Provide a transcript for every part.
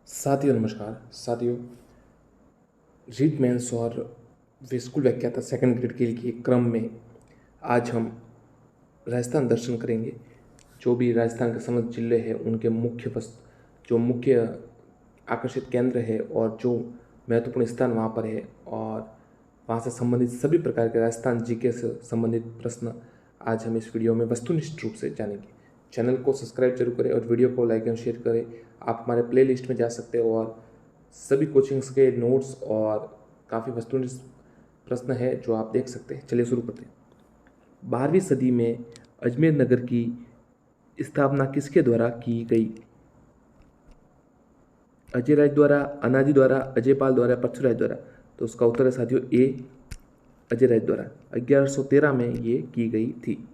साथियों नमस्कार। साथियों, रीड मेंस और स्कूल व्याख्याता सेकंड ग्रेड के क्रम में आज हम राजस्थान दर्शन करेंगे। जो भी राजस्थान के समस्त जिले हैं उनके जो मुख्य आकर्षित केंद्र है और जो महत्वपूर्ण स्थान वहाँ पर है और वहाँ से संबंधित सभी प्रकार के राजस्थान जीके से संबंधित प्रश्न आज हम इस वीडियो में वस्तुनिष्ठ रूप से जानेंगे। चैनल को सब्सक्राइब जरूर करें और वीडियो को लाइक एंड शेयर करें। आप हमारे प्लेलिस्ट में जा सकते हो और सभी कोचिंग्स के नोट्स और काफ़ी वस्तुनिष्ठ प्रश्न है जो आप देख सकते हैं। चलिए शुरू करते हैं। 12वीं सदी में अजमेर नगर की स्थापना किसके द्वारा की गई? अजय राज द्वारा, अनाजी द्वारा, अजयपाल द्वारा, पृथ्वीराज द्वारा। तो उसका उत्तर है साथियों ए, अजय राज द्वारा। 1113 में ये की गई थी।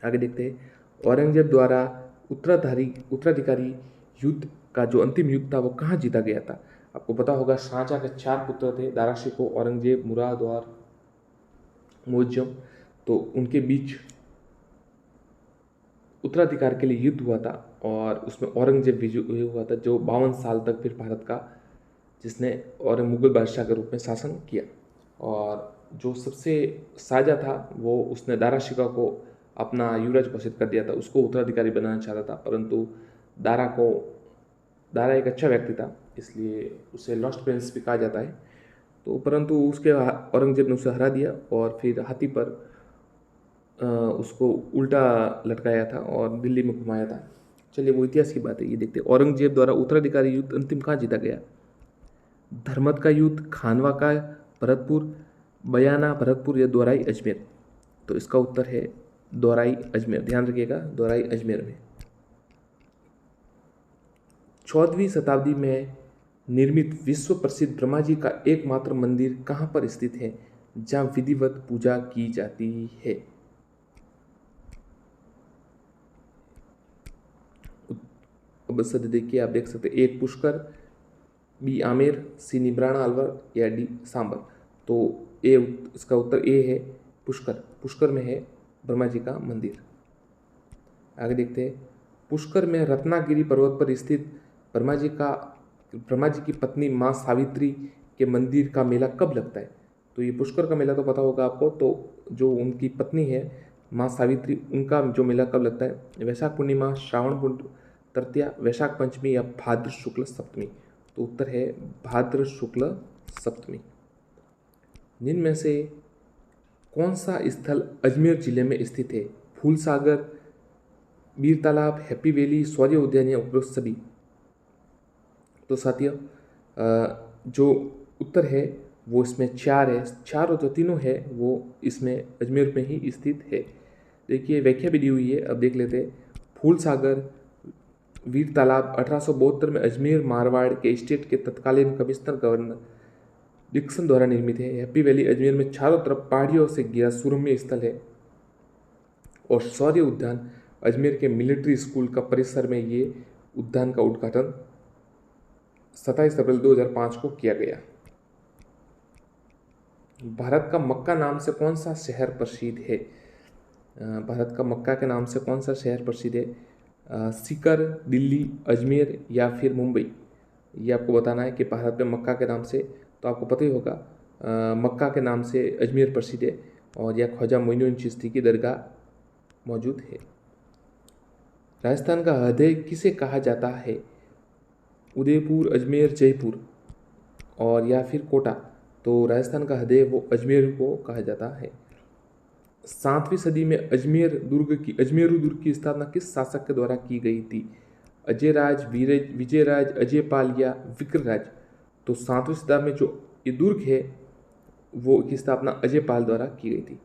आगे देखते हैं। औरंगजेब द्वारा उत्तराधिकारी युद्ध का जो अंतिम युद्ध था वो कहाँ जीता गया था? आपको पता होगा शाहजहां के 4 पुत्र थे, दारा शिकोह, औरंगजेब, मुराद और मुअज्जम। तो उनके बीच उत्तराधिकार के लिए युद्ध हुआ था और उसमें औरंगजेब विजयी हुआ था, जो 52 साल तक फिर भारत का जिसने और मुगल बादशाह के रूप में शासन किया। और जो सबसे साझा था वो उसने दारा शिकोह को अपना युवराज घोषित कर दिया था, उसको उत्तराधिकारी बनाना चाहता था, परंतु दारा एक अच्छा व्यक्ति था इसलिए उसे लॉस्ट प्रिंस भी कहा जाता है। तो परंतु उसके औरंगजेब ने उसे हरा दिया और फिर हाथी पर उसको उल्टा लटकाया था और दिल्ली में घुमाया था। चलिए वो इतिहास की बात है, ये देखते हैं। औरंगजेब द्वारा उत्तराधिकारी युद्ध अंतिम कहाँ जीता गया? धर्मत का युद्ध, खानवा का, भरतपुर, बयाना, भरतपुर या दोराई अजमेर। तो इसका उत्तर है दोराई अजमेर। ध्यान रखिएगा, दोराई अजमेर में। 14वीं शताब्दी में निर्मित विश्व प्रसिद्ध ब्रह्मा जी का एकमात्र मंदिर कहाँ पर स्थित है जहाँ विधिवत पूजा की जाती है? अब सद देखिए, आप देख सकते हैं। एक पुष्कर, बी आमेर, सी निब्राना अलवर या डी सांबर। तो ए इसका उत्तर ए है पुष्कर। पुष्कर में है ब्रह्मा जी का मंदिर। आगे देखते हैं। पुष्कर में रत्नागिरी पर्वत पर स्थित ब्रह्मा जी की पत्नी माँ सावित्री के मंदिर का मेला कब लगता है? तो ये पुष्कर का मेला तो पता होगा आपको। तो जो उनकी पत्नी है माँ सावित्री, उनका जो मेला कब लगता है? वैशाख पूर्णिमा, श्रावण तृतीया, वैशाख पंचमी या भाद्र शुक्ल सप्तमी। तो उत्तर है भाद्र शुक्ल सप्तमी। निम्न में से कौन सा स्थल अजमेर जिले में स्थित है? फूल सागर, बीर तालाब, हैप्पी वैली, शौर्य उद्यान या उपरोक्त सभी। तो साथियों जो उत्तर है वो इसमें 4 है। 4 और जो तीनों है वो इसमें अजमेर में ही स्थित है। देखिए व्याख्या भी दी हुई है, अब देख लेते हैं। फूल सागर, वीर तालाब 1872 में अजमेर मारवाड़ के स्टेट के तत्कालीन कमिश्नर गवर्नर डिक्सन द्वारा निर्मित है। हैप्पी वैली अजमेर में चारों तरफ पहाड़ियों से घिरा सुरम्य स्थल है। और शौर्य उद्यान अजमेर के मिलिट्री स्कूल का परिसर में ये उद्यान का उद्घाटन 27 अप्रैल 2005 को किया गया। भारत का मक्का नाम से कौन सा शहर प्रसिद्ध है? भारत का मक्का के नाम से कौन सा शहर प्रसिद्ध है? सीकर, दिल्ली, अजमेर या फिर मुंबई। ये आपको बताना है कि भारत में मक्का के नाम से, तो आपको पता ही होगा मक्का के नाम से अजमेर प्रसिद्ध है और यह ख्वाजा मोइनुद्दीन चिश्ती की दरगाह मौजूद है। राजस्थान का हृदय किसे कहा जाता है? उदयपुर, अजमेर, जयपुर और या फिर कोटा। तो राजस्थान का हृदय वो अजमेर को कहा जाता है। 7वीं सदी में अजमेरू दुर्ग की स्थापना किस शासक के द्वारा की गई थी? अजयराज, विजयराज, अजयपाल या विक्रराज। तो 7वीं शताब्दी में जो ये दुर्ग है वो की स्थापना अजयपाल द्वारा की गई थी।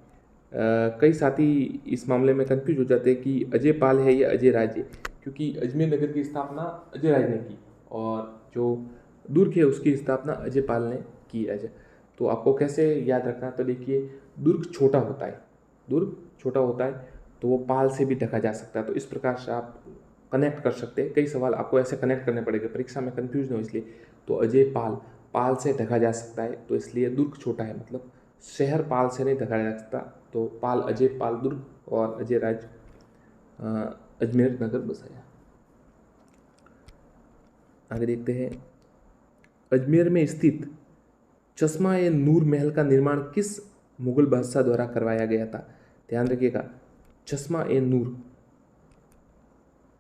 कई साथी इस मामले में कंफ्यूज हो जाते हैं कि अजयपाल है या अजयराज है, क्योंकि अजमेर नगर की स्थापना अजयराज ने की और जो दुर्ग है उसकी स्थापना अजयपाल ने की। तो आपको कैसे याद रखना, तो देखिए दुर्ग छोटा होता है, तो वो पाल से भी ढका जा सकता है। तो इस प्रकार से आप कनेक्ट कर सकते हैं। कई सवाल आपको ऐसे कनेक्ट करने पड़ेंगे परीक्षा में, कंफ्यूज न हो इसलिए। तो अजयपाल, पाल से ढका जा सकता है, तो इसलिए दुर्ग छोटा है, मतलब शहर पाल से नहीं ढका जा सकता। तो पाल, अजयपाल दुर्ग और अजयराज अजमेर नगर बसाया। आगे देखते हैं, अजमेर में स्थित चश्मा ए नूर महल का निर्माण किस मुगल बादशाह द्वारा करवाया गया था? ध्यान रखिएगा, चश्मा ए नूर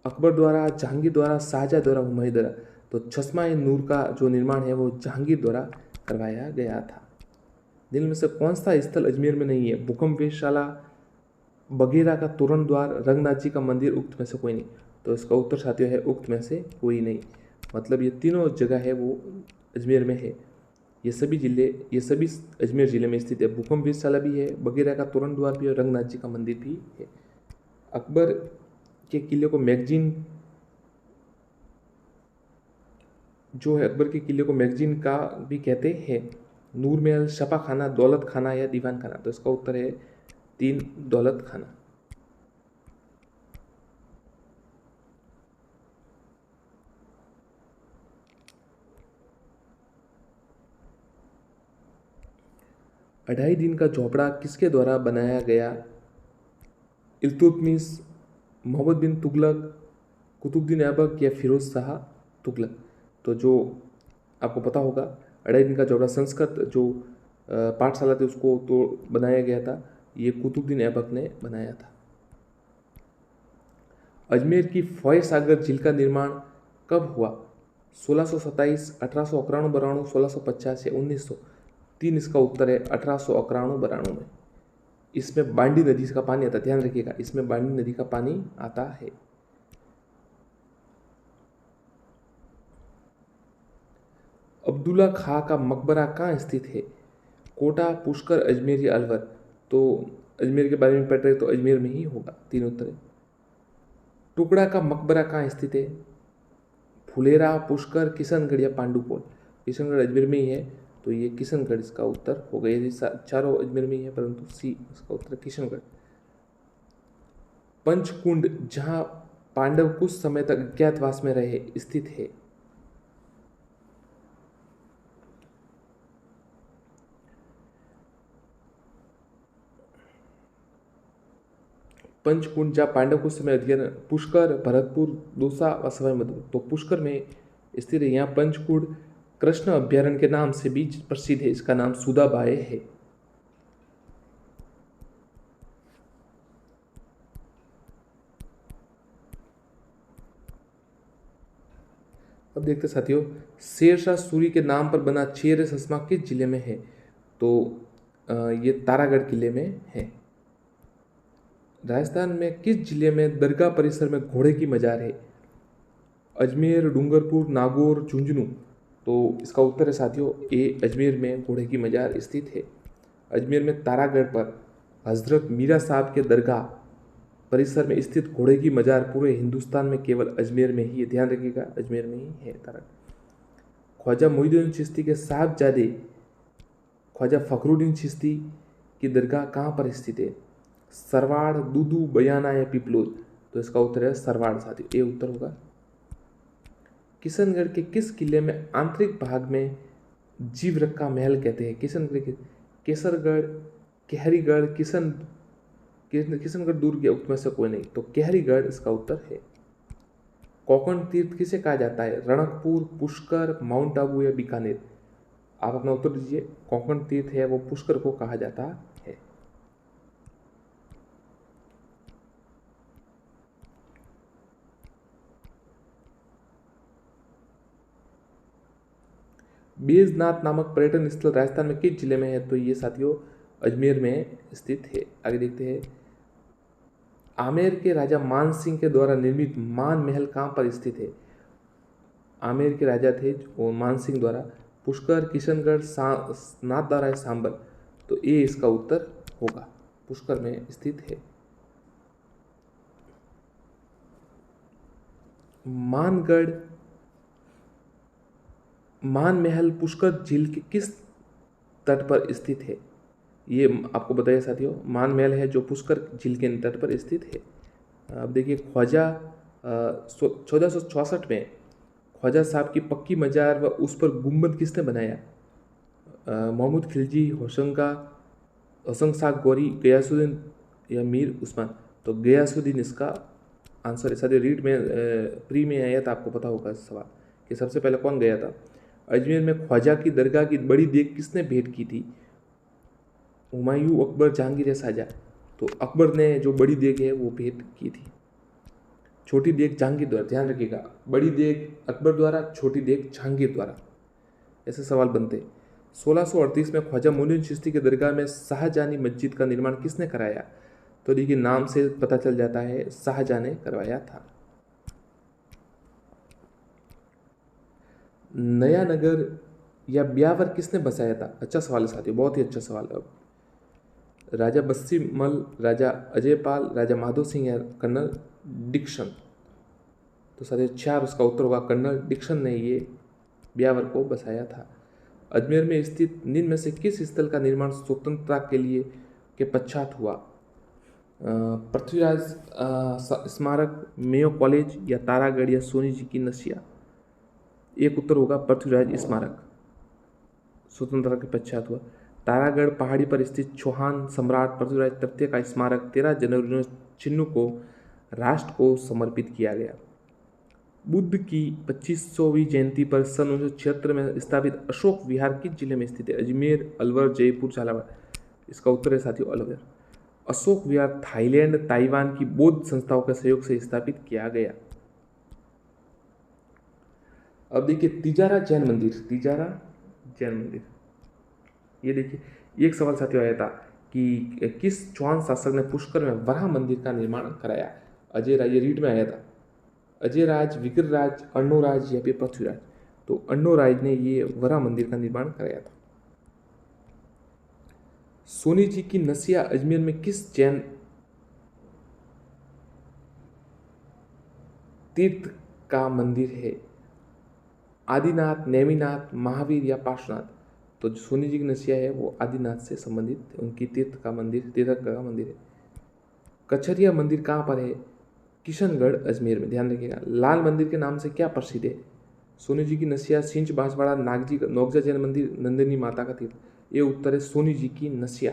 अकबर द्वारा, जहांगीर द्वारा, शाहजहां द्वारा, हुमायूं द्वारा। तो चश्मा ए नूर का जो निर्माण है वो जहांगीर द्वारा करवाया गया था। दिन में से कौन सा स्थल अजमेर में नहीं है? भूकंप वेधशाला, बगेरा का तोरण द्वार, रंगनाथ जी का मंदिर, उक्त में से कोई नहीं। तो इसका उत्तर साथियों है उक्त में से कोई नहीं। मतलब ये तीनों जगह है वो अजमेर में है। ये सभी अजमेर जिले में स्थित है। भूकंप वेधशाला भी है, बगेरा का तोरण द्वार भी है, रंगनाथ जी का मंदिर भी है। अकबर के किले को मैगजीन जो है, अकबर के किले को मैगजीन का भी कहते हैं। नूर महल, छपा खाना, दौलत खाना या दीवान खाना। तो इसका उत्तर है 3, दौलत खाना। अढ़ाई दिन का झोपड़ा किसके द्वारा बनाया गया? इल्तुतमिश, मोहम्मद बिन तुगलक, कुतुबुद्दीन ऐबक या फिरोज शाह तुगलक। तो जो आपको पता होगा, अढ़ाई दिन का झोपड़ा संस्कृत जो पाठशाला थी उसको तो बनाया गया था, ये कुतुबुद्दीन ऐबक ने बनाया था। अजमेर की फॉय सागर झील का निर्माण कब हुआ? 1627, 1891, 1650 या 1900। 3 इसका उत्तर है 1891 में। इसमें बांडी नदी का पानी आता है, ध्यान रखिएगा, इसमें बांडी नदी का पानी आता है। अब्दुल्ला खां का मकबरा कहाँ स्थित है? कोटा, पुष्कर, अजमेर या अलवर। तो अजमेर के बारे में पढ़ रहे तो अजमेर में ही होगा, 3 उत्तर है। टुकड़ा का मकबरा कहाँ स्थित है? फुलेरा, पुष्कर, किशनगढ़ या पांडुपोल। किशनगढ़ अजमेर में ही है, तो ये किशनगढ़ इसका उत्तर हो गया। ये चारों अजमेर में ही है, परंतु सी इसका उत्तर किशनगढ़। पंचकुंड जहाँ पांडव कुछ समय तक अज्ञातवास में रहे स्थित है। पंचकुंड जहाँ पांडव कुछ समय अध्ययन, पुष्कर, भरतपुर, दौसा व सवाई माधोपुर। तो पुष्कर में स्थित है। यहाँ पंचकुंड कृष्ण अभ्यारण्य के नाम से भी प्रसिद्ध है, इसका नाम सुदाबाए है। अब देखते साथियों, शेरशाह सूरी के नाम पर बना शेर चश्मा किस जिले में है? तो ये तारागढ़ किले में है। राजस्थान में किस जिले में दरगाह परिसर में घोड़े की मजार है? अजमेर, डूंगरपुर, नागौर, झुंझुनू। तो इसका उत्तर है साथियों ए, अजमेर में घोड़े की मजार स्थित है। अजमेर में तारागढ़ पर हजरत मीरा साहब के दरगाह परिसर में स्थित घोड़े की मजार पूरे हिंदुस्तान में केवल अजमेर में ही है, ध्यान रखिएगा, अजमेर में ही है तारागढ़। ख्वाजा मोइनुद्दीन चिश्ती के साहबजादे ख्वाजा फखरुद्दीन चिश्ती की दरगाह कहाँ पर स्थित है? सरवाड़, दूदू, बयाना या पिपलोद। तो इसका उत्तर है सरवाड़ साथियों, ये उत्तर होगा। किशनगढ़ के किस किले में आंतरिक भाग में जीवरख का महल कहते हैं? किशनगढ़ के केसरगढ़, केहरीगढ़, किशनगढ़ दुर्ग या उक्त में से कोई नहीं। तो केहरीगढ़ इसका उत्तर है। कोकण तीर्थ किसे कहा जाता है? रणकपुर, पुष्कर, माउंट आबू या बीकानेर। आप अपना उत्तर दीजिए। कोकण तीर्थ है वो पुष्कर को कहा जाता है। बैजनाथ नामक पर्यटन स्थल राजस्थान में किस जिले में है? तो ये साथियों अजमेर में स्थित है। आगे देखते हैं, आमेर के राजा मान सिंह के द्वारा निर्मित मान महल कहाँ पर स्थित है? आमेर के राजा थे वो मान सिंह द्वारा। पुष्कर, किशनगढ़, नाथद्वारा या सांबर। तो ये इसका उत्तर होगा, पुष्कर में स्थित है। मानगढ़ मान महल पुष्कर झील के किस तट पर स्थित है? ये आपको बताइए साथियों, मान महल है जो पुष्कर झील के तट पर स्थित है। अब देखिए, ख्वाजा 1464 में ख्वाजा साहब की पक्की मजार व उस पर गुम्बद किसने बनाया? मोहम्मद खिलजी, होशंग शाह गौरी, गयासुद्दीन या मीर उस्मान। तो गयासुद्दीन इसका आंसर है साथियों। रीड में प्री में आया था, आपको पता होगा इस सवाल। कि सबसे पहले कौन गया था। अजमेर में ख्वाजा की दरगाह की बड़ी देग किसने भेंट की थी। हुमायूं, अकबर, जहांगीर या शाहजहां। तो अकबर ने जो बड़ी देग है वो भेंट की थी। छोटी देग जहांगीर द्वारा, ध्यान रखिएगा, बड़ी देग अकबर द्वारा, छोटी देग जहांगीर द्वारा। ऐसे सवाल बनते। 1638 में ख्वाजा मोइनुद्दीन चिश्ती की दरगाह में शाहजहानी मस्जिद का निर्माण किसने कराया। तो देखिए नाम से पता चल जाता है, शाहजहां ने करवाया था। नया नगर या ब्यावर किसने बसाया था। अच्छा सवाल है साथियों, बहुत ही अच्छा सवाल। अब राजा बस्सी मल, राजा अजयपाल, राजा माधो सिंह या कर्नल डिक्सन। तो साथियों 4 उसका उत्तर होगा, कर्नल डिक्सन ने ये ब्यावर को बसाया था। अजमेर में स्थित निम्न में से किस स्थल का निर्माण स्वतंत्रता के लिए के पश्चात हुआ। पृथ्वीराज स्मारक, मेयो कॉलेज या तारागढ़ या सोनी जी की नसिया। एक उत्तर होगा पृथ्वीराज स्मारक, स्वतंत्रता के पश्चात हुआ। तारागढ़ पहाड़ी पर स्थित चौहान सम्राट पृथ्वीराज तृतीय का स्मारक 13 जनवरी चिन्नू को राष्ट्र को समर्पित किया गया। बुद्ध की 2500वीं जयंती पर सन 1976 में स्थापित अशोक विहार किस जिले में स्थित है। अजमेर, अलवर, जयपुर, झालावाड़। इसका उत्तर है साथियों अलवर। अशोक विहार थाईलैंड, ताइवान की बौद्ध संस्थाओं के सहयोग से स्थापित किया गया। अब देखिए तिजारा जैन मंदिर, तिजारा जैन मंदिर, ये देखिए एक सवाल साथियों आया था कि किस चौहान शासक ने पुष्कर में वराह मंदिर का निर्माण कराया। अजय राज, ये रीड में आया था। अजय राज, विग्रहराज, अर्णोराज या फिर पृथ्वीराज। तो अर्णोराज ने ये वराह मंदिर का निर्माण कराया था। सोनी जी की नसिया अजमेर में किस जैन तीर्थ का मंदिर है। आदिनाथ, नेमिनाथ, महावीर या पार्श्वनाथ। तो जो सोनी जी की नसिया है वो आदिनाथ से संबंधित उनकी तीर्थ का मंदिर है। कचहरिया मंदिर कहाँ पर है। किशनगढ़, अजमेर में। ध्यान रखिएगा। लाल मंदिर के नाम से क्या प्रसिद्ध है। सोनी जी की नसिया, सिंच बांसवाड़ा, नागजी नौगजा जैन मंदिर, नंदिनी माता का तीर्थ। ये उत्तर है सोनी जी की नसिया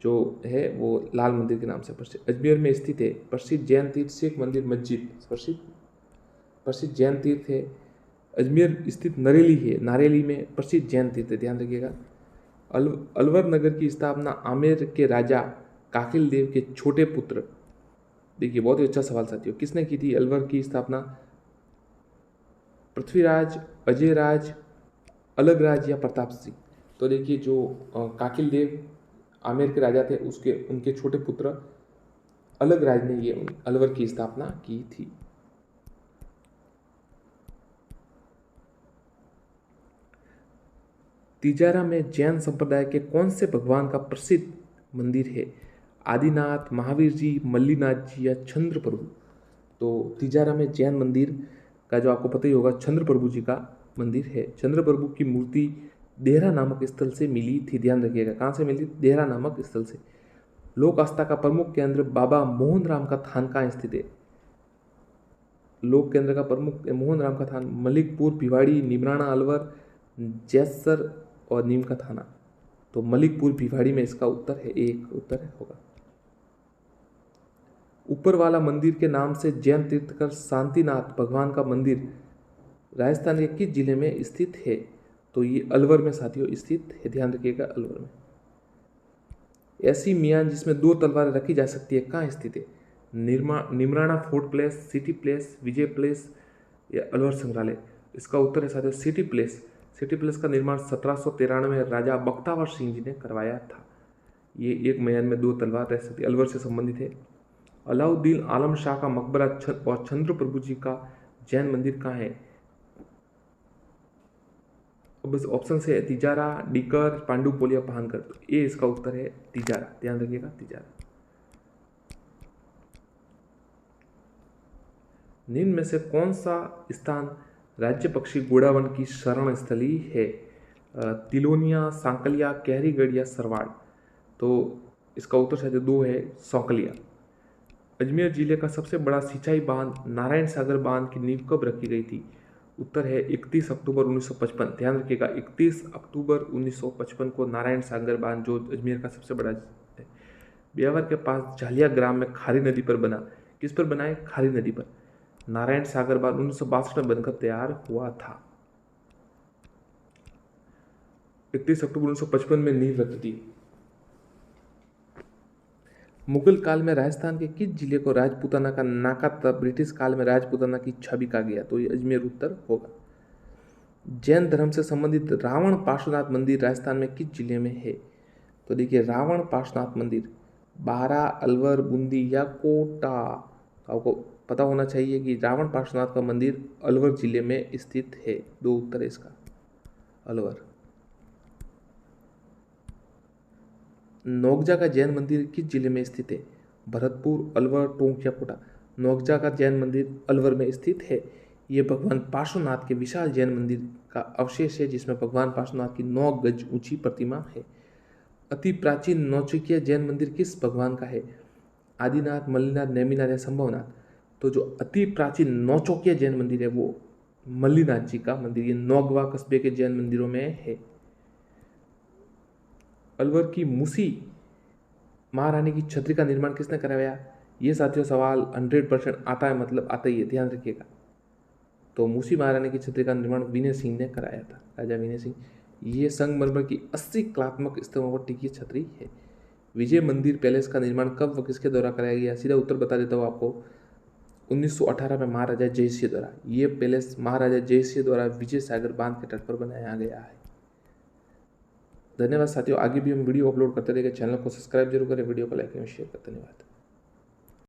जो है वो लाल मंदिर के नाम से प्रसिद्ध अजमेर में स्थित है। प्रसिद्ध जैन तीर्थ शेख मंदिर मस्जिद प्रसिद्ध जैन तीर्थ है। अजमेर स्थित नरेली है, नारेली में प्रसिद्ध जैन तीर्थ है। ध्यान रखिएगा। अलवर नगर की स्थापना आमेर के राजा काकिल देव के छोटे पुत्र, देखिए बहुत ही अच्छा सवाल साथियों, किसने की थी अलवर की स्थापना। पृथ्वीराज, अजयराज, अलगराज या प्रताप सिंह। तो देखिए जो काकिल देव आमेर के राजा थे उनके छोटे पुत्र अलगराज ने ये अलवर की स्थापना की थी। तिजारा में जैन संप्रदाय के कौन से भगवान का प्रसिद्ध मंदिर है। आदिनाथ, महावीर जी, मल्लीनाथ जी या चंद्र प्रभु। तो तिजारा में जैन मंदिर का जो आपको पता ही होगा चंद्र प्रभु जी का मंदिर है। चंद्र प्रभु की मूर्ति देहरा नामक स्थल से मिली थी। ध्यान रखिएगा, कहाँ से मिली। देहरा नामक स्थल से। लोक आस्था का प्रमुख केंद्र बाबा मोहन राम का थान कहाँ स्थित है। लोक केंद्र का प्रमुख मोहन राम का थान मलिकपुर, भिवाड़ी, निमराना, अलवर, जैसर और नीम का थाना। तो मलिकपुर भिवाड़ी में इसका उत्तर है, एक उत्तर होगा। ऊपर वाला मंदिर के नाम से जैन तीर्थकर शांतिनाथ भगवान का मंदिर राजस्थान के किस जिले में स्थित है। तो ये अलवर में साथियों स्थित है। ध्यान रखिएगा अलवर में। ऐसी मियान जिसमें 2 तलवारें रखी जा सकती है कहाँ स्थित है। Neemrana fort palace, city palace, Vijay palace या अलवर संग्रहालय। इसका उत्तर है साथियों सिटी प्लेस। सिटी प्लेस का निर्माण 1793 में राजा बख्तावर सिंह जी ने करवाया था। ये एक मियान में 2 तलवार रह सकती है, अलवर से संबंधित है। अलाउद्दीन आलम शाह का मकबरा और चंद्र प्रभु जी का जैन मंदिर कहाँ है। बस ऑप्शन से तिजारा, डीकर, पांडुपोल या पहानगढ़। तो ये इसका उत्तर है तिजारा। ध्यान रखिएगा तिजारा। निम्न में से कौन सा स्थान राज्य पक्षी गोड़ावन की शरण स्थली है। तिलोनिया, सांकलिया, कहरीगढ़ या सरवाड़। तो इसका उत्तर शायद 2 है, सौकलिया। अजमेर जिले का सबसे बड़ा सिंचाई बांध नारायण सागर बांध की नींव कब रखी गई थी। उत्तर है 31 अक्टूबर 1955। ध्यान रखिएगा 31 अक्टूबर 1955 को नारायण सागर बांध जो अजमेर का सबसे बड़ा है ब्यावर के पास झालिया ग्राम में खारी नदी पर बना। किस पर बना है, खारी नदी पर। नारायण सागर बांध 1962 में बनकर तैयार हुआ था। 31 अक्टूबर 1955 में नींव रखी थी। मुगल काल में राजस्थान के किस जिले को राजपूताना का नाका तथा ब्रिटिश काल में राजपूताना की छवि कहा गया? तो ये अजमेर उत्तर होगा। जैन धर्म से संबंधित रावण पार्श्वनाथ मंदिर राजस्थान में किस जिले में है? तो देखिए, रावण पार्श्वनाथ मंदिर बारा, अलवर, बूंदी या कोटा। आपको पता होना चाहिए कि रावण पार्श्वनाथ का मंदिर अलवर जिले में स्थित है। दो उत्तर है इसका, अलवर। नौगजा का जैन मंदिर किस जिले में स्थित है? भरतपुर, अलवर, टोंक या कोटा। नौगजा का जैन मंदिर अलवर में स्थित है। ये भगवान पार्श्वनाथ के विशाल जैन मंदिर का अवशेष है, जिसमें भगवान पार्श्वनाथ की 9 गज ऊंची प्रतिमा है। अति प्राचीन नौचकिया जैन मंदिर किस भगवान का है? आदिनाथ, मल्लीनाथ, नेमिनाथ या संभवनाथ। तो जो अति प्राचीन नौचकिया जैन मंदिर है वो मल्लीनाथ जी का मंदिर, ये नौगवा कस्बे के जैन मंदिरों में है। अलवर की मूसी महारानी की छतरी का निर्माण किसने कराया? ये साथियों सवाल 100% आता है, मतलब आता ही है, ध्यान रखिएगा। तो मूसी महारानी की छतरी का निर्माण विनय सिंह ने कराया था, राजा विनय सिंह। ये संगमरमर की 80 कलात्मक स्तंभों पर टिकी छतरी है। विजय मंदिर पैलेस का निर्माण कब व किसके द्वारा कराया गया? सीधा उत्तर बता देता हूँ आपको, 1918 में महाराजा जयसिंह द्वारा। ये पैलेस महाराजा जयसिंह द्वारा विजय सागर बांध के तट पर बनाया गया है। धन्यवाद साथियों, आगे भी हम वीडियो अपलोड करते रहेंगे। चैनल को सब्सक्राइब जरूर करें, वीडियो को लाइक एवं शेयर करें। धन्यवाद।